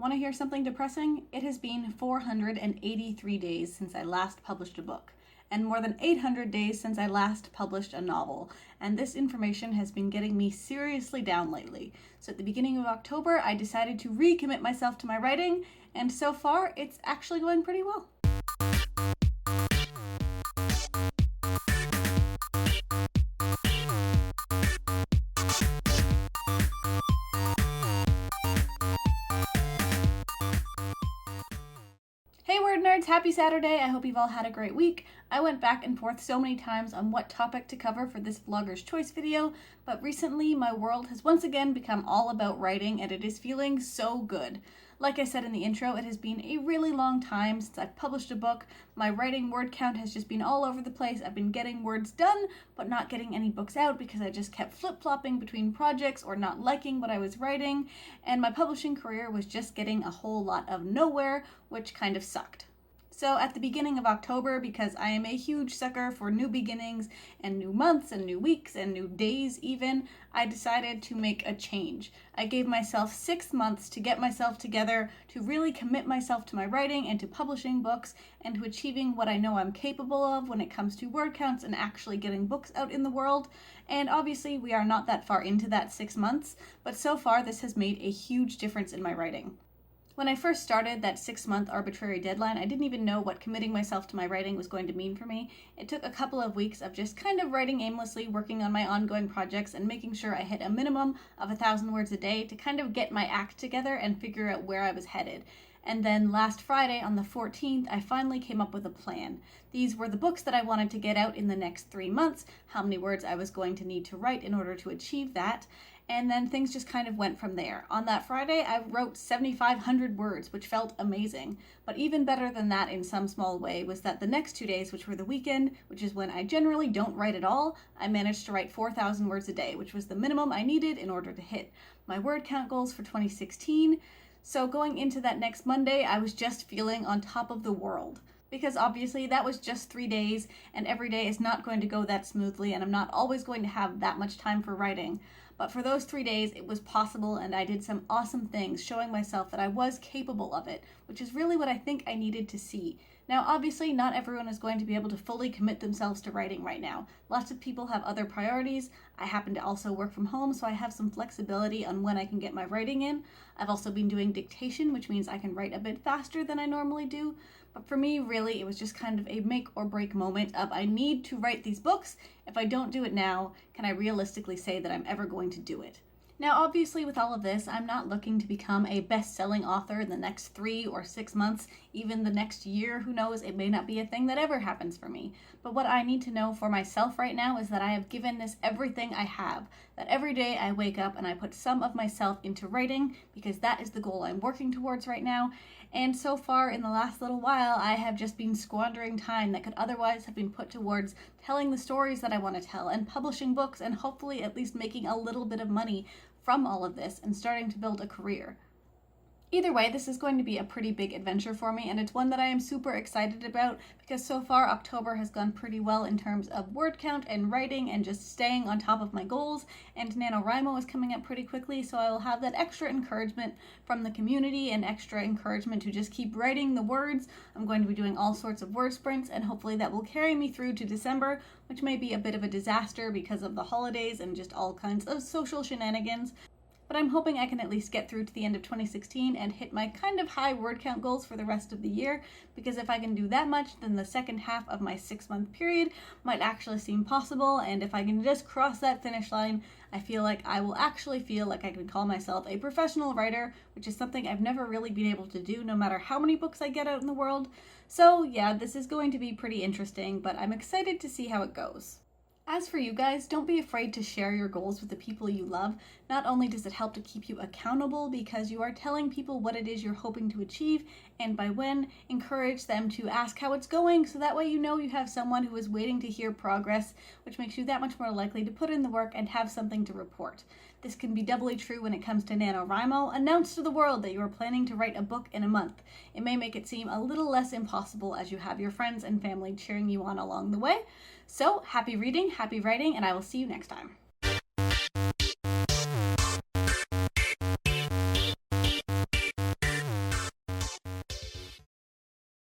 Want to hear something depressing? It has been 483 days since I last published a book, and more than 800 days since I last published a novel, and this information has been getting me seriously down lately. So at the beginning of October, I decided to recommit myself to my writing, and so far, it's actually going pretty well. Hey WordNerds, happy Saturday. I hope you've all had a great week. I went back and forth so many times on what topic to cover for this Vlogger's Choice video, but recently my world has once again become all about writing and it is feeling so good. Like I said in the intro, it has been a really long time since I've published a book. My writing word count has just been all over the place. I've been getting words done, but not getting any books out because I just kept flip-flopping between projects or not liking what I was writing, and my publishing career was just getting a whole lot of nowhere, which kind of sucked. So at the beginning of October, because I am a huge sucker for new beginnings and new months and new weeks and new days even, I decided to make a change. I gave myself 6 months to get myself together, to really commit myself to my writing and to publishing books and to achieving what I know I'm capable of when it comes to word counts and actually getting books out in the world. And obviously we are not that far into that 6 months, but so far this has made a huge difference in my writing. When I first started that 6-month arbitrary deadline, I didn't even know what committing myself to my writing was going to mean for me. It took a couple of weeks of just kind of writing aimlessly, working on my ongoing projects, and making sure I hit a minimum of 1,000 words a day to kind of get my act together and figure out where I was headed. And then last Friday, on the 14th, I finally came up with a plan. These were the books that I wanted to get out in the next 3 months, how many words I was going to need to write in order to achieve that. And then things just kind of went from there. On that Friday, I wrote 7,500 words, which felt amazing. But even better than that in some small way was that the next 2 days, which were the weekend, which is when I generally don't write at all, I managed to write 4,000 words a day, which was the minimum I needed in order to hit my word count goals for 2016. So going into that next Monday, I was just feeling on top of the world. Because obviously that was just 3 days, and every day is not going to go that smoothly, and I'm not always going to have that much time for writing. But for those 3 days, it was possible, and I did some awesome things, showing myself that I was capable of it, which is really what I think I needed to see. Now, obviously, not everyone is going to be able to fully commit themselves to writing right now. Lots of people have other priorities. I happen to also work from home, so I have some flexibility on when I can get my writing in. I've also been doing dictation, which means I can write a bit faster than I normally do. But for me, really, it was just kind of a make or break moment of I need to write these books. If I don't do it now, can I realistically say that I'm ever going to do it? Now, obviously, with all of this, I'm not looking to become a best-selling author in the next 3 or 6 months, even the next year. Who knows? It may not be a thing that ever happens for me. But what I need to know for myself right now is that I have given this everything I have, that every day I wake up and I put some of myself into writing, because that is the goal I'm working towards right now. And so far, in the last little while, I have just been squandering time that could otherwise have been put towards telling the stories that I want to tell and publishing books and hopefully at least making a little bit of money from all of this and starting to build a career. Either way, this is going to be a pretty big adventure for me, and it's one that I am super excited about because so far October has gone pretty well in terms of word count and writing and just staying on top of my goals, and NaNoWriMo is coming up pretty quickly, so I will have that extra encouragement from the community and extra encouragement to just keep writing the words. I'm going to be doing all sorts of word sprints, and hopefully that will carry me through to December, which may be a bit of a disaster because of the holidays and just all kinds of social shenanigans. But I'm hoping I can at least get through to the end of 2016 and hit my kind of high word count goals for the rest of the year, because if I can do that much, then the second half of my 6-month period might actually seem possible, and if I can just cross that finish line, I feel like I will actually feel like I can call myself a professional writer, which is something I've never really been able to do no matter how many books I get out in the world. So yeah, this is going to be pretty interesting, but I'm excited to see how it goes. As for you guys, don't be afraid to share your goals with the people you love. Not only does it help to keep you accountable because you are telling people what it is you're hoping to achieve, and by when, encourage them to ask how it's going, so that way you know you have someone who is waiting to hear progress, which makes you that much more likely to put in the work and have something to report. This can be doubly true when it comes to NaNoWriMo. Announce to the world that you are planning to write a book in a month. It may make it seem a little less impossible as you have your friends and family cheering you on along the way. So, happy reading, happy writing, and I will see you next time.